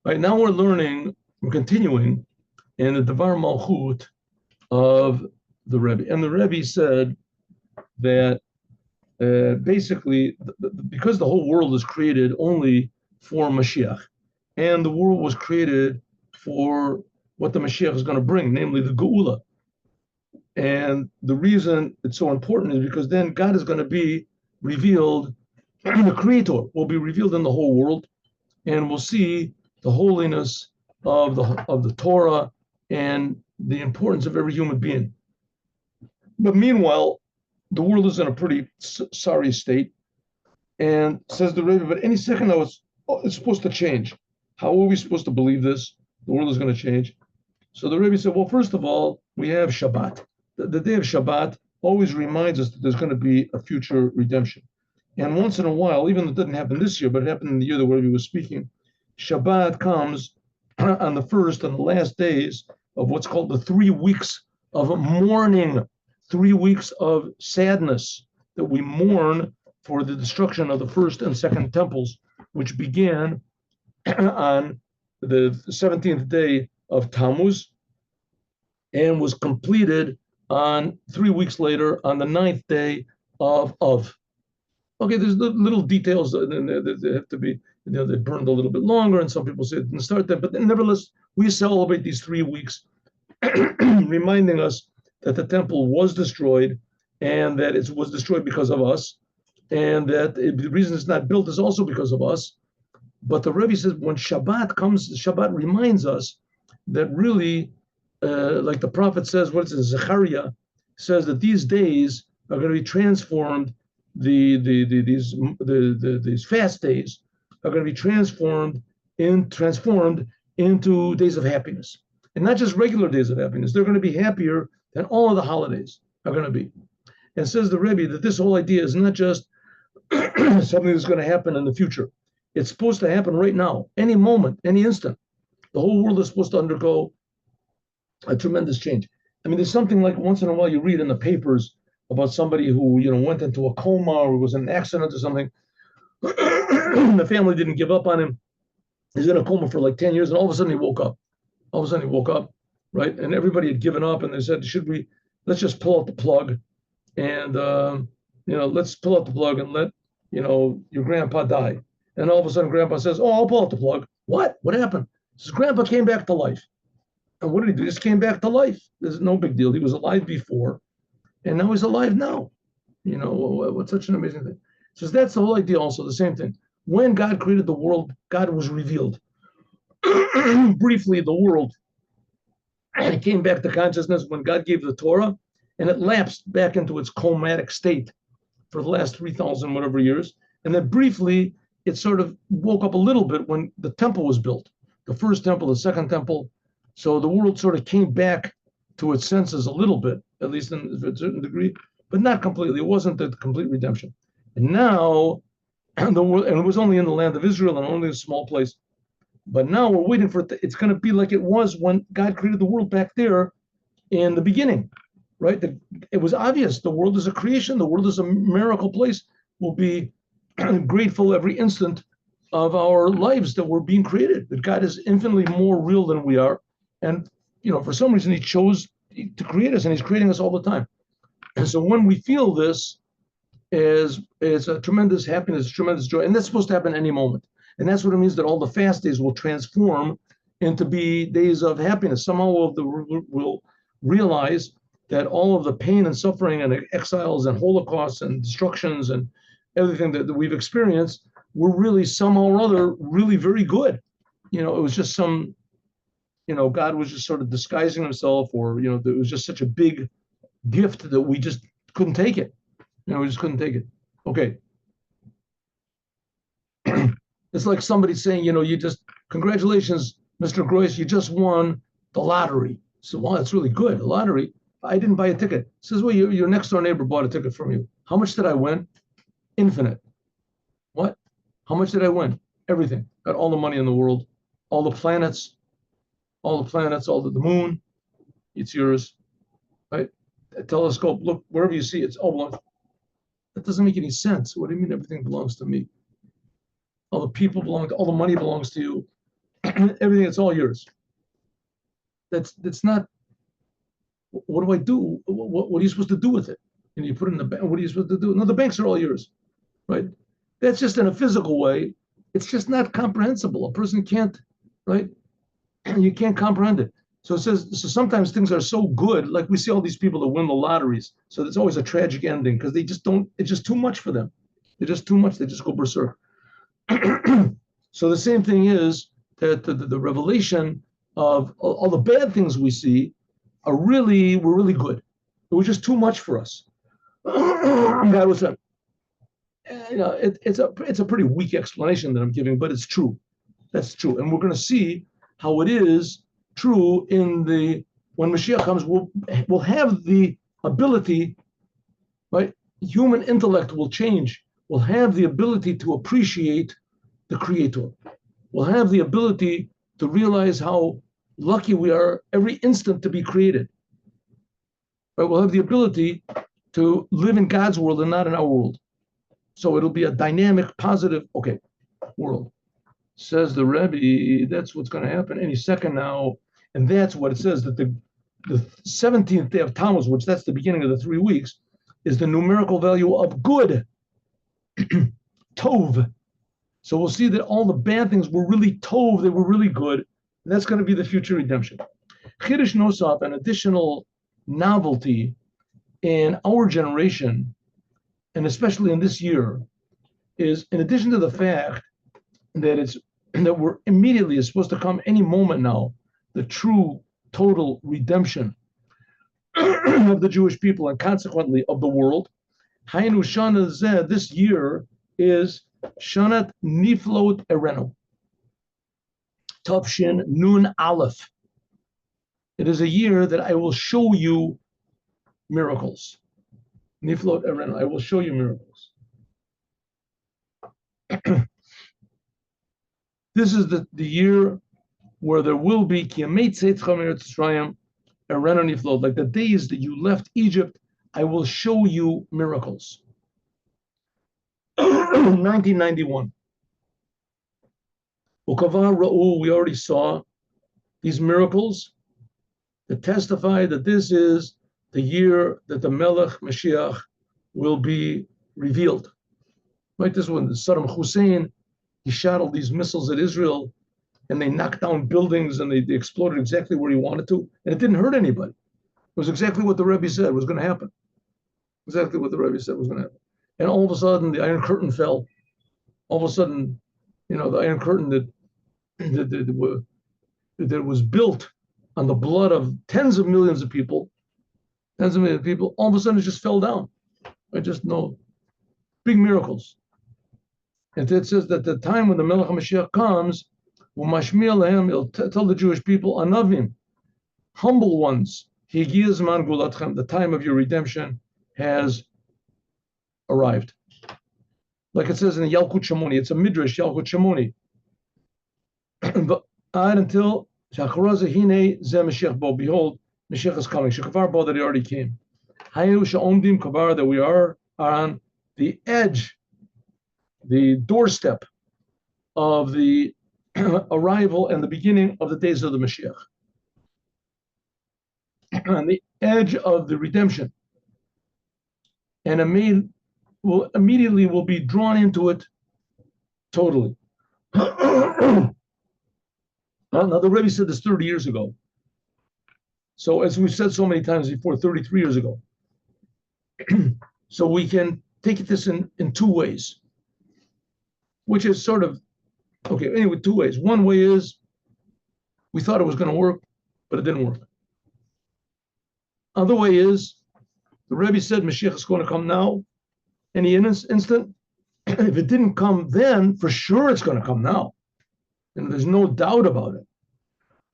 Right now we're continuing in the Dvar Malchut of the Rebbe. And the Rebbe said that basically, because the whole world is created only for Mashiach, and the world was created for what the Mashiach is going to bring, namely the Geula. And the reason it's so important is because then God is going to be revealed, the Creator will be revealed in the whole world, and we'll see the holiness of the Torah and the importance of every human being. But meanwhile, the world is in a pretty sorry state, and says the Rebbe, but any second now it's supposed to change. How are we supposed to believe this? The world is going to change. So the Rebbe said, well, first of all, we have Shabbat. The day of Shabbat always reminds us that there's going to be a future redemption. And once in a while, even though it didn't happen this year, but it happened in the year that Rebbe was speaking, Shabbat comes on the first and the last days of what's called the 3 weeks of mourning, 3 weeks of sadness, that we mourn for the destruction of the first and second temples, which began on the 17th day of Tammuz and was completed on 3 weeks later on the 9th day of Av. Okay, there's little details that have to be, they burned a little bit longer, and some people say it didn't start that, but nevertheless, we celebrate these 3 weeks, reminding us that the temple was destroyed and that it was destroyed because of us, and that the reason it's not built is also because of us. But the Rebbe says when Shabbat comes, Shabbat reminds us that really, like the prophet says, what is it, Zechariah says that these days are going to be transformed. These fast days are going to be transformed into days of happiness, and not just regular days of happiness. They're going to be happier than all of the holidays are going to be. And says the Rebbe that this whole idea is not just something that's going to happen in the future. It's supposed to happen right now, any moment, any instant. The whole world is supposed to undergo a tremendous change. I mean, there's something like once in a while you read in the papers about somebody who went into a coma or was in an accident or something. The family didn't give up on him. He's in a coma for like 10 years, and all of a sudden he woke up. All of a sudden he woke up, right? And everybody had given up, and they said, let's just pull out the plug, and let's pull out the plug and let your grandpa die. And all of a sudden, Grandpa says, "Oh, I'll pull out the plug." What? What happened? He says, Grandpa came back to life. And what did he do? He just came back to life. There's no big deal. He was alive before, and now he's alive now. What's such an amazing thing? He says that's the whole idea. Also, the same thing. When God created the world, God was revealed. Briefly, the world came back to consciousness when God gave the Torah, and it lapsed back into its comatic state for the last 3,000 whatever years. And then briefly, it sort of woke up a little bit when the temple was built, the first temple, the second temple. So the world sort of came back to its senses a little bit, at least in a certain degree, but not completely. It wasn't the complete redemption. And now, the world, and it was only in the land of Israel and only a small place. But now we're waiting for it. It's going to be like it was when God created the world back there in the beginning, right? It was obvious. The world is a creation. The world is a miracle place. We'll be grateful every instant of our lives that we're being created, that God is infinitely more real than we are. And, for some reason, he chose to create us, and he's creating us all the time. And so when we feel this, is a tremendous happiness, tremendous joy, and that's supposed to happen any moment. And that's what it means that all the fast days will transform into be days of happiness. Somehow we'll realize that all of the pain and suffering and exiles and holocausts and destructions and everything that we've experienced were really somehow or other really very good. It was just God was just sort of disguising himself, or, it was just such a big gift that we just couldn't take it. We just couldn't take it. Okay. It's like somebody saying, congratulations, Mr. Gross, you just won the lottery. So, wow, that's really good. The lottery. I didn't buy a ticket. Says, well, your next door neighbor bought a ticket from you. How much did I win? Infinite. What? How much did I win? Everything. Got all the money in the world, all the planets, all the moon. It's yours, right? A telescope. Look, wherever you see it, it's all belongs. That doesn't make any sense. What do you mean everything belongs to me? all the people belong to, all the money belongs to you, everything, it's all yours. That's not, what do I do? What are you supposed to do with it? And you put it in the bank, what are you supposed to do? No, the banks are all yours, right? That's just in a physical way. It's just not comprehensible. A person can't, right? You can't comprehend it. So it says, so sometimes things are so good, like we see all these people that win the lotteries. So it's always a tragic ending because they just don't, it's just too much for them. They're just too much. They just go berserk. So the same thing is that the revelation of all the bad things we see were really good. It was just too much for us. God was saying, it's a pretty weak explanation that I'm giving, but it's true. That's true, and we're going to see how it is true when Mashiach comes. We'll have the ability, right? Human intellect will change. We'll have the ability to appreciate the Creator. We'll have the ability to realize how lucky we are every instant to be created. Right? We'll have the ability to live in God's world and not in our world. So it'll be a dynamic, positive, world. Says the Rebbe, that's what's going to happen any second now. And that's what it says, that the 17th day of Tammuz, which that's the beginning of the 3 weeks, is the numerical value of good. Tov. So we'll see that all the bad things were really tov, they were really good. And that's going to be the future redemption. Chiddush Nosaf, an additional novelty in our generation, and especially in this year, is in addition to the fact that we're immediately, is supposed to come any moment now, the true total redemption of the Jewish people and consequently of the world. Hainu Shana Zeh, this year is Shanat Niflot Erenu. Tavshin Nun Aleph. It is a year that I will show you miracles. Niflot Erenu, I will show you miracles. This is the year where there will be like the days that you left Egypt, I will show you miracles. 1991. We already saw these miracles that testify that this is the year that the Melech Mashiach will be revealed. Right, this one, Saddam Hussein, he shot all these missiles at Israel, and they knocked down buildings, and they exploded exactly where he wanted to, and it didn't hurt anybody. It was exactly what the Rebbe said was going to happen. Exactly what the Rebbe said was going to happen. And all of a sudden, the Iron Curtain fell. All of a sudden, the Iron Curtain that was built on the blood of tens of millions of people, all of a sudden it just fell down. I just know big miracles. And it says that the time when the Melech HaMashiach comes, he'll tell the Jewish people, Anavim, humble ones, the time of your redemption has arrived. Like it says in the Yalkut Shimoni, it's a midrash, Yalkut Shimoni. But until behold, Mashiach is coming. Shekafar bo, that he already came. Hayu she'omdim kavar, that we are on the edge, the doorstep of the arrival and the beginning of the days of the Mashiach. On the edge of the redemption. And will immediately be drawn into it totally. Now the Rebbe said this 30 years ago. So as we've said so many times before, 33 years ago. So we can take this in 2 ways, which is sort of, 2 ways. One way is we thought it was going to work, but it didn't work. Other way is the Rebbe said Mashiach is going to come now, any instant. If it didn't come then, for sure it's going to come now. And there's no doubt about it.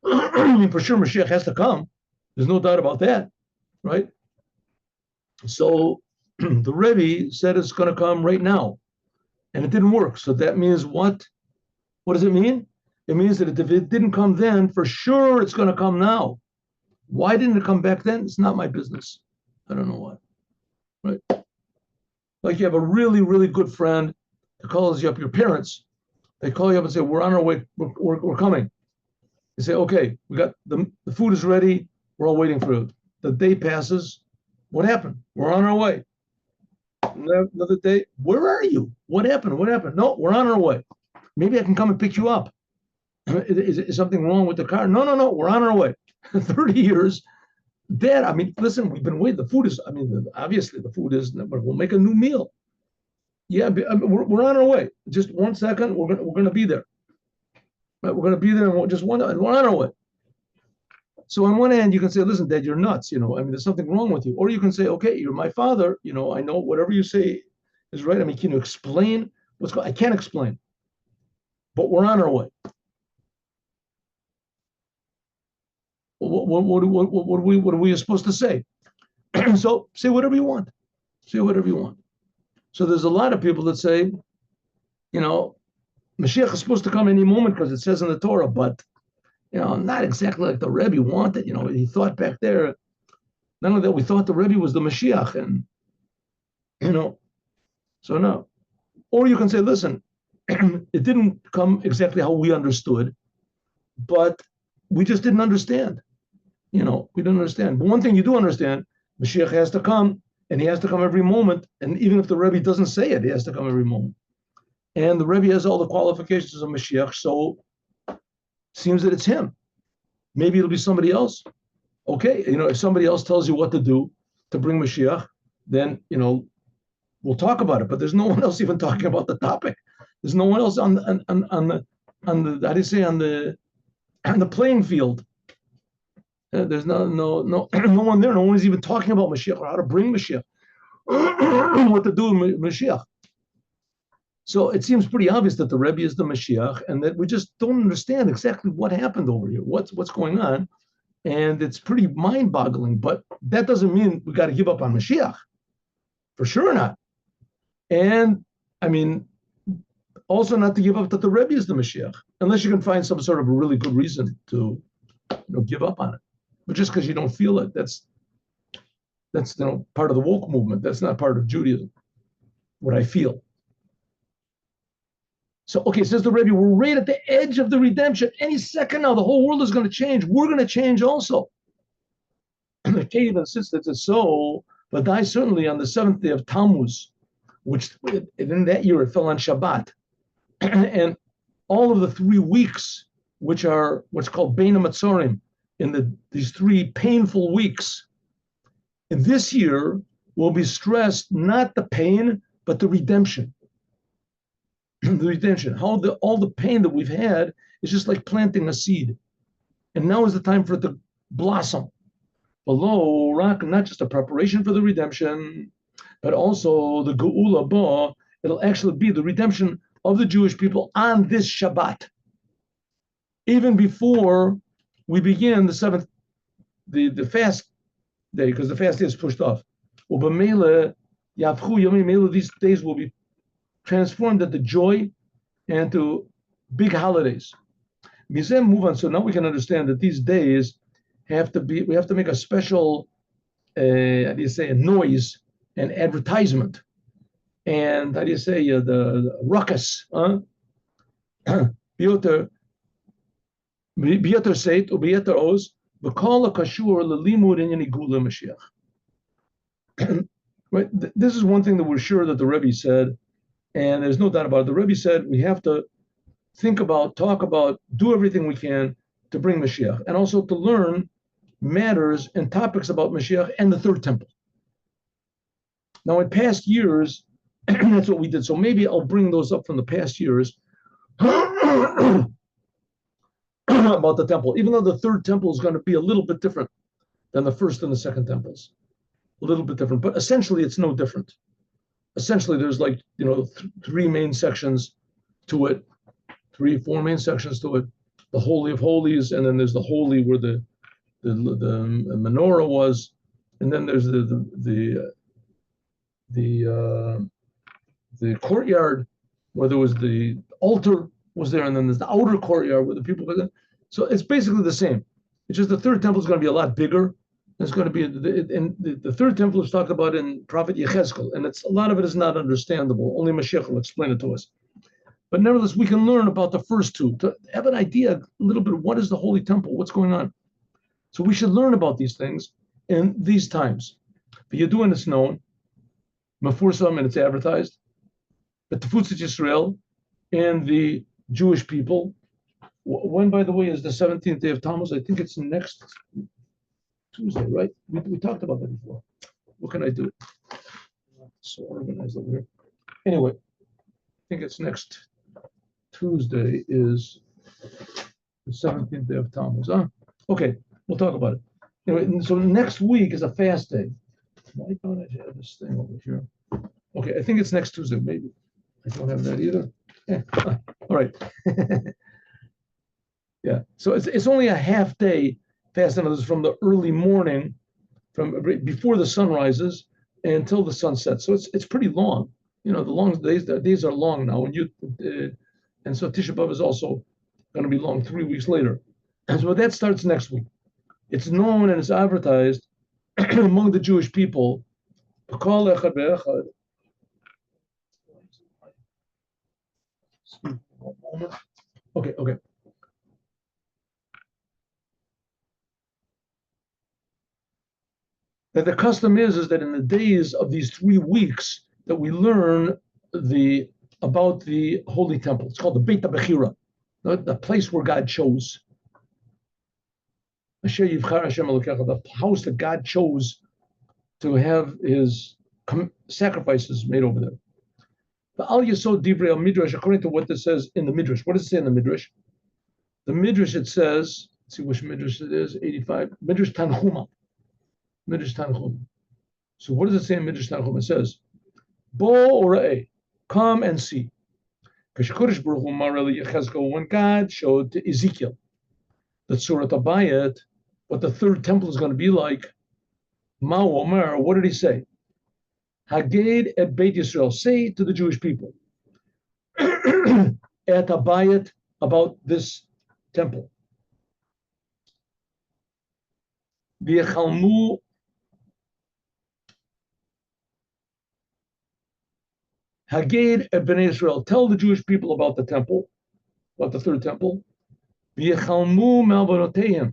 I mean, for sure Mashiach has to come. There's no doubt about that, right? So the Rebbe said it's going to come right now, and it didn't work. So that means what? What does it mean? It means that if it didn't come then, for sure it's going to come now. Why didn't it come back then? It's not my business. I don't know why, right? Like you have a really, really good friend that calls you up, your parents, They call you up and say, we're on our way, we're coming. You say, okay, we got the food is ready, we're all waiting for it. The day passes. What happened? We're on our way. Another day, where are you? What happened? What happened? No, we're on our way. Maybe I can come and pick you up. Is something wrong with the car? No, we're on our way. 30 years. Dad, I mean, listen, we've been waiting. The food is, I mean, obviously the food is, but we'll make a new meal. Yeah, we're on our way. Just 1 second, we're gonna be there. Right? We're gonna be there, and we're on our way. So on one hand, you can say, listen, Dad, you're nuts. I mean, there's something wrong with you. Or you can say, okay, you're my father. I know whatever you say is right. I mean, can you explain what's going on? I can't explain, but we're on our way. What are we supposed to say? So say whatever you want. Say whatever you want. So there's a lot of people that say, Mashiach is supposed to come any moment because it says in the Torah, but not exactly like the Rebbe wanted. He thought back there, none of that. We thought the Rebbe was the Mashiach, and so no. Or you can say, listen, it didn't come exactly how we understood, but we just didn't understand. We didn't understand. But one thing you do understand, Mashiach has to come, and he has to come every moment. And even if the Rebbe doesn't say it, he has to come every moment. And the Rebbe has all the qualifications of Mashiach, so it seems that it's him. Maybe it'll be somebody else. Okay, if somebody else tells you what to do to bring Mashiach, then we'll talk about it. But there's no one else even talking about the topic. There's no one else on the how do you say on the playing field. There's no one there. No one is even talking about Mashiach or how to bring Mashiach, what to do with Mashiach. So it seems pretty obvious that the Rebbe is the Mashiach, and that we just don't understand exactly what happened over here, what's going on, and it's pretty mind-boggling. But that doesn't mean we got to give up on Mashiach, for sure not. And I mean, also not to give up that the Rebbe is the Mashiach, unless you can find some sort of a really good reason to give up on it. But just because you don't feel it, that's part of the woke movement. That's not part of Judaism. What I feel. So, okay, says the Rebbe, we're right at the edge of the redemption. Any second now, the whole world is going to change. We're going to change also. And the cave insists that it's so, but die certainly on the 7th day of Tammuz, which in that year it fell on Shabbat. And all of the 3 weeks, which are what's called Bein HaMatzorim, in these 3 painful weeks, and this year will be stressed not the pain, but the redemption. The redemption, how all the pain that we've had is just like planting a seed. And now is the time for it to blossom. Below, not just a preparation for the redemption, but also the Geula Ba. It'll actually be the redemption of the Jewish people on this Shabbat. Even before we begin the 7th, the fast day, because the fast day is pushed off. These days will be transformed into joy and to big holidays. Move on. So now we can understand that these days we have to make a special, how do you say, a noise and advertisement. And how do you say, the ruckus, Bioter Seit, or Bioter Oz, V'kol HaKashur L'limud Inyan Geula Mashiach. Right? This is one thing that we're sure that the Rebbe said, and there's no doubt about it. The Rebbe said we have to think about, talk about, do everything we can to bring Mashiach, and also to learn matters and topics about Mashiach and the third temple. Now, in past years, that's what we did. So maybe I'll bring those up from the past years about the temple, even though the third temple is going to be a little bit different than the first and the second temples. A little bit different, but essentially it's no different. Essentially, there's 3 main sections to it, 4 main sections to it. The Holy of Holies, and then there's the Holy where the menorah was, and then there's the courtyard where there was the altar was there, and then there's the outer courtyard where the people were there. So it's basically the same. It's just the third temple is going to be a lot bigger. It's going to be, and the third temple is talked about in Prophet Yechezkel, and a lot of it is not understandable. Only Mashiach will explain it to us. But nevertheless, we can learn about the first two to have an idea a little bit of what is the Holy Temple, what's going on. So we should learn about these things in these times. But you're doing it's known, Mefursam, and it's advertised. But the Futzit Yisrael and the Jewish people. When, by the way, is the 17th day of Tammuz? I think it's next Tuesday, right? We talked about that before. What can I do? So organized over here. Anyway, I think it's next Tuesday is the 17th day of Tammuz. Huh? Okay, we'll talk about it. Anyway, so next week is a fast day. Why don't I have this thing over here? Okay, I think it's next Tuesday, maybe. I don't have that either. Yeah. All right. Yeah, so it's only a half day fast, and from the early morning, from before the sun rises until the sun sets. So it's pretty long. You know, the days are long now, and so Tisha B'av is also going to be long 3 weeks later. And so that starts next week. It's known and it's advertised among the Jewish people. Okay. That the custom is that in the days of these 3 weeks that we learn about the Holy Temple. It's called the Beit HaBechira, the place where God chose. The house that God chose to have his sacrifices made over there. The Al Yesod Divrei Al Midrash, according to what this says in the Midrash. What does it say in the Midrash? The Midrash, it says, let's see which Midrash it is, 85, Midrash Tanchuma. Midrash Tanchuma. So what does it say in Midrash Tanchuma? It says, Bo Ora'eh, come and see. When God showed to Ezekiel that Surah Tabayat, what the third temple is going to be like, Ma'u Omer, what did he say? Haged et Beit Yisrael, say to the Jewish people, at Tabayat, about this temple. V'yechalmu Haged et Bnei Israel, tell the Jewish people about the temple, about the third temple. V'yechalmu me'avonoteim,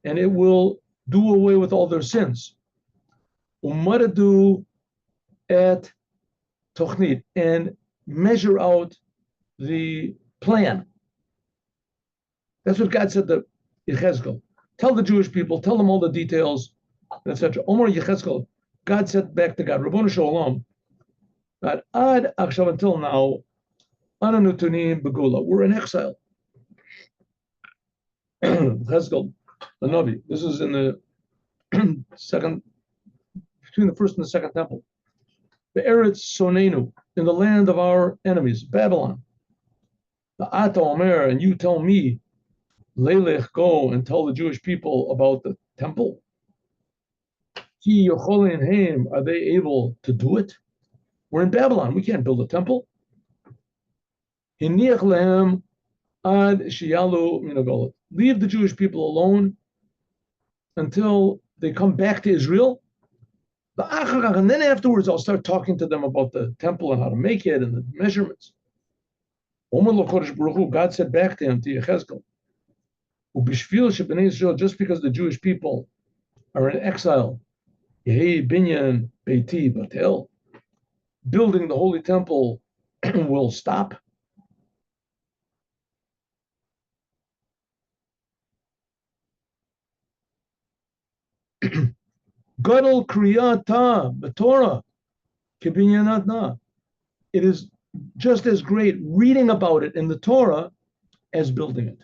and it will do away with all their sins. Umaradu et tochnit, and measure out the plan. That's what God said to Yechezkel. Tell the Jewish people, tell them all the details, etc. Omar Yechezkel, God said back to God, Rabbonu Shalom, that ad achshav, until now, ananu tunim begula, we're in exile. Yechezkel, the Navi. This is in the second, between the first and the second temple. The Eretz Sonenu, in the land of our enemies, Babylon. The Ata Omer, and you tell me, Leilech, go and tell the Jewish people about the temple. Ki yocholin heim, are they able to do it? We're in Babylon, we can't build a temple. Hiniach lehem ad shiyalu minagolet. Leave the Jewish people alone until they come back to Israel. And then afterwards, I'll start talking to them about the temple and how to make it and the measurements. God said back to him, to Yechezkel, just because the Jewish people are in exile, binyan beiti batel, building the holy temple will stop. Gadol kriyata b'Torah kibinyanat na. It is just as great reading about it in the Torah as building it.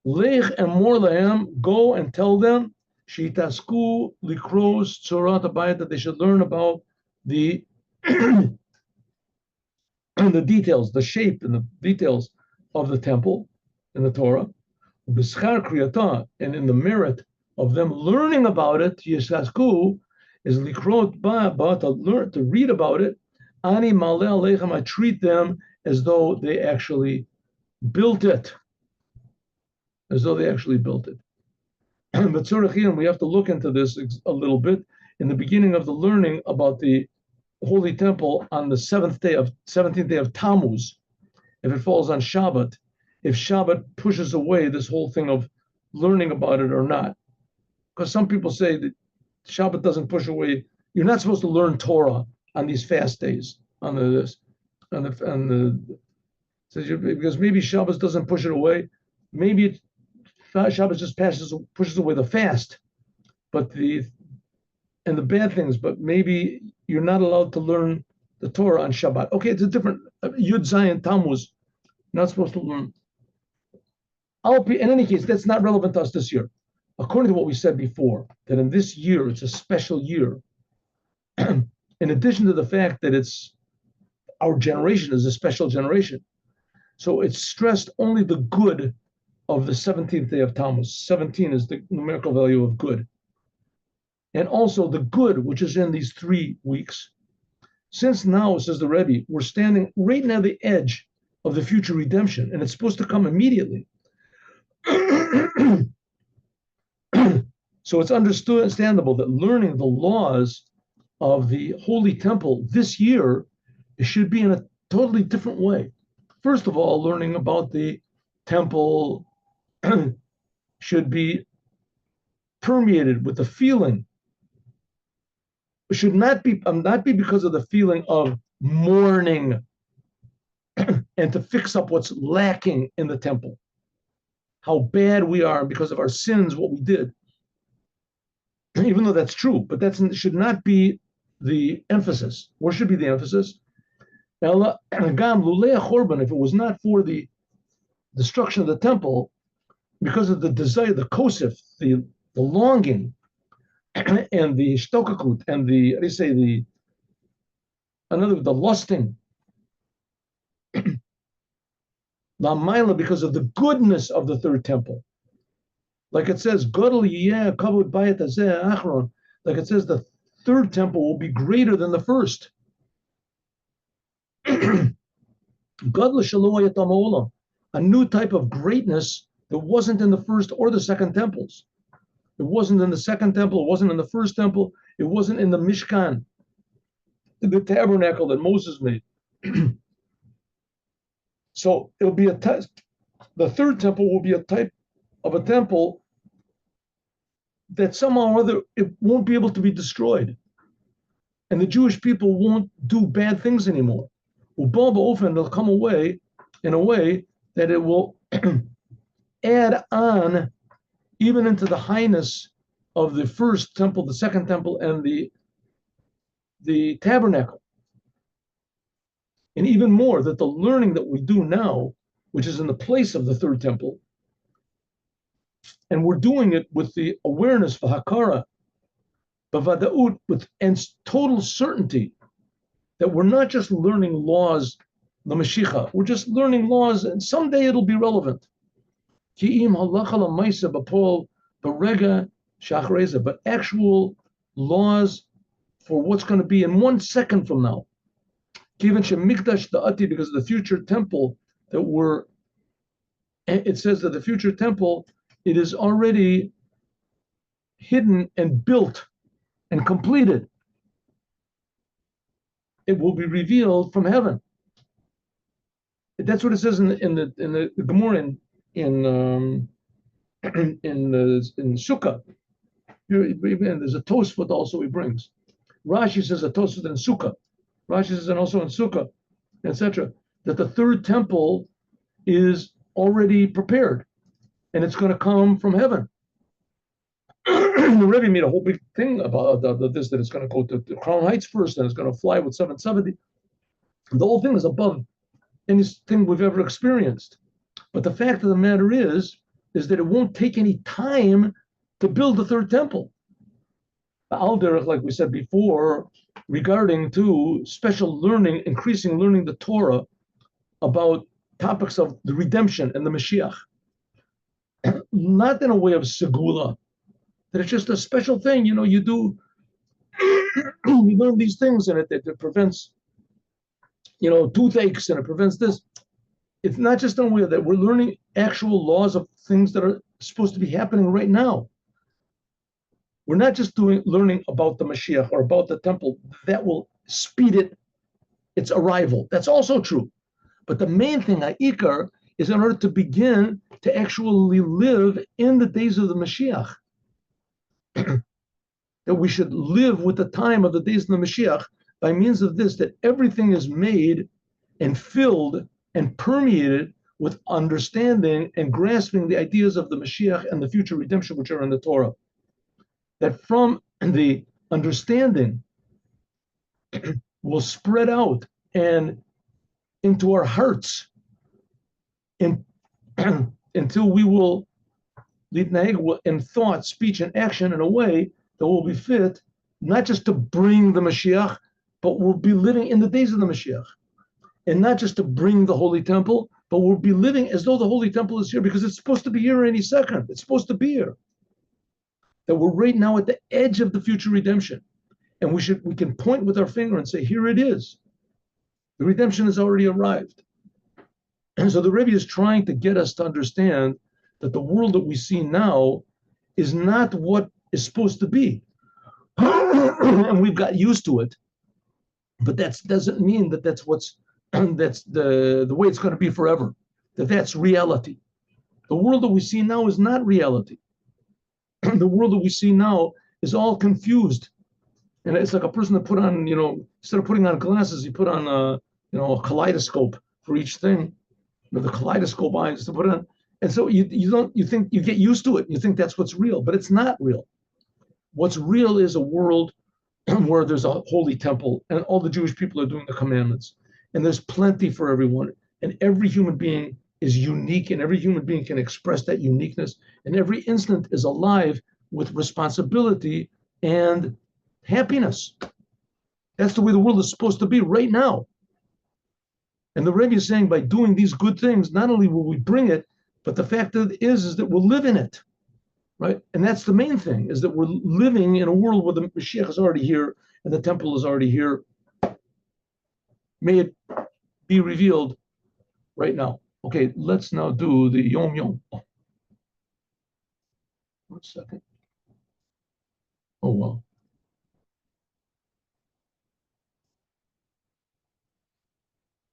Lech and more lahem, go and tell them shitasku likros tzorat habayit, that they should learn about the the details, the shape and the details of the temple in the Torah. B'schar kriyata, and in the merit of them learning about it, yishasku is likrot ba, to learn, to read about it. Ani maleh aleichem, I treat them as though they actually built it. As though they actually built it. But we have to look into this a little bit in the beginning of the learning about the holy temple on the 17th day of Tammuz, if it falls on Shabbat, if Shabbat pushes away this whole thing of learning about it or not. Because some people say that Shabbat doesn't push away. You're not supposed to learn Torah on these fast days, on the because maybe Shabbat doesn't push it away. Maybe Shabbat just pushes away the fast, but the bad things. But maybe you're not allowed to learn the Torah on Shabbat. Okay, it's a different Yud Zayin Tammuz. Not supposed to learn. In any case, that's not relevant to us this year. According to what we said before, that in this year it's a special year. In addition to the fact that our generation is a special generation, so it's stressed only the good of the 17th day of Tammuz. 17 is the numerical value of good. And also the good, which is in these 3 weeks. Since now, says the Rebbe, we're standing right near the edge of the future redemption, and it's supposed to come immediately. So it's understandable that learning the laws of the Holy Temple this year, it should be in a totally different way. First of all, learning about the temple should be permeated with the feeling. It should not be because of the feeling of mourning and to fix up what's lacking in the temple, how bad we are because of our sins, what we did. Even though that's true, but that should not be the emphasis. What should be the emphasis? If it was not for the destruction of the temple, because of the desire, the kosef, the longing, and the shtokakut, and the lusting, because of the goodness of the third temple. Like it says, like it says, the third temple will be greater than the first. A new type of greatness that wasn't in the first or the second temples. It wasn't in the second temple, it wasn't in the first temple, it wasn't in the Mishkan, the tabernacle that Moses made. So it'll be the third temple will be a type of a temple that somehow or other it won't be able to be destroyed. And the Jewish people won't do bad things anymore. They'll come away in a way that it will add on even into the highness of the first temple, the second temple, and the tabernacle. And even more, that the learning that we do now, which is in the place of the third temple, and we're doing it with the awareness for Hakara, b'vada'ut, with total certainty that we're not just learning laws, the Mashiach, we're just learning laws, and someday it'll be relevant. But actual laws for what's going to be in 1 second from now. Because of the future temple it says that the future temple, it is already hidden and built and completed. It will be revealed from heaven. That's what it says in the Gemara in Sukkah. There's a Tosfot also he brings. Rashi says a Tosfot in Sukkah. Rashi says and also in Sukkah, etc. That the third temple is already prepared, and it's going to come from heaven. The Rebbe made a whole big thing about this, that it's going to go to the Crown Heights first, and it's going to fly with 770. The whole thing is above anything we've ever experienced. But the fact of the matter is that it won't take any time to build the third temple. Alderich, like we said before, regarding to special learning, increasing learning the Torah about topics of the redemption and the Mashiach. Not in a way of segula, that it's just a special thing, you do, you learn these things and it prevents, toothaches, and it prevents this. It's not just in a way that we're learning actual laws of things that are supposed to be happening right now. We're not just learning about the Mashiach or about the temple. That will speed its arrival. That's also true. But the main thing, Ikar, is in order to begin to actually live in the days of the Mashiach. That we should live with the time of the days of the Mashiach by means of this, that everything is made and filled and permeated with understanding and grasping the ideas of the Mashiach and the future redemption which are in the Torah. That from the understanding will spread out and into our hearts in, until we will lead in thought, speech, and action in a way that will be fit not just to bring the Mashiach, but we'll be living in the days of the Mashiach. And not just to bring the Holy Temple, but we'll be living as though the Holy Temple is here, because it's supposed to be here any second. It's supposed to be here. That we're right now at the edge of the future redemption. And we can point with our finger and say, here it is. The redemption has already arrived. And so the Rebbe is trying to get us to understand that the world that we see now is not what is supposed to be. And we've got used to it. But that doesn't mean that that's the way it's going to be forever. That's reality. The world that we see now is not reality. The world that we see now is all confused. And it's like a person that put on, instead of putting on glasses, he put on a kaleidoscope for each thing. The kaleidoscope eyes to put on. And so you get used to it. You think that's what's real, but it's not real. What's real is a world where there's a holy temple and all the Jewish people are doing the commandments. And there's plenty for everyone. And every human being is unique, and every human being can express that uniqueness. And every instant is alive with responsibility and happiness. That's the way the world is supposed to be right now. And the Rebbe is saying by doing these good things, not only will we bring it, but the fact is that we'll live in it, right? And that's the main thing, is that we're living in a world where the Mashiach is already here and the temple is already here. May it be revealed right now. Okay, let's now do the Yom Yom. Oh, 1 second. Oh, wow.